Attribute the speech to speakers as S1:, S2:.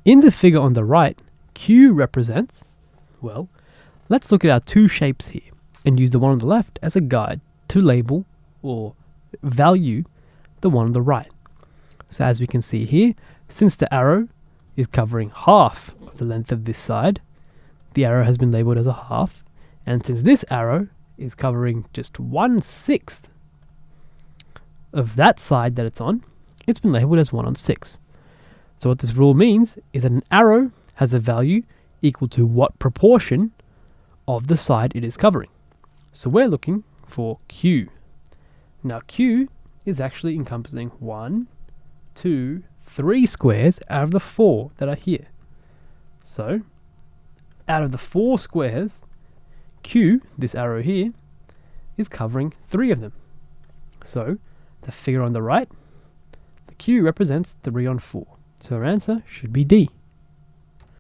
S1: In the figure on the right, Q represents, well, let's look at our two shapes here and use the one on the left as a guide to label or value the one on the right. So as we can see here, since the arrow is covering half of the length of this side, the arrow has been labeled as a half, and since this arrow is covering just 1/6 of that side that it's been labeled as 1/6. So what this rule means is that an arrow has a value equal to what proportion of the side it is covering. So we're looking for Q. Now Q is actually encompassing 1, 2, 3 squares out of the 4 that are here. So out of the 4 squares, Q, this arrow here, is covering 3 of them. So the figure on the right, the Q represents 3 on 4. So our answer should be D.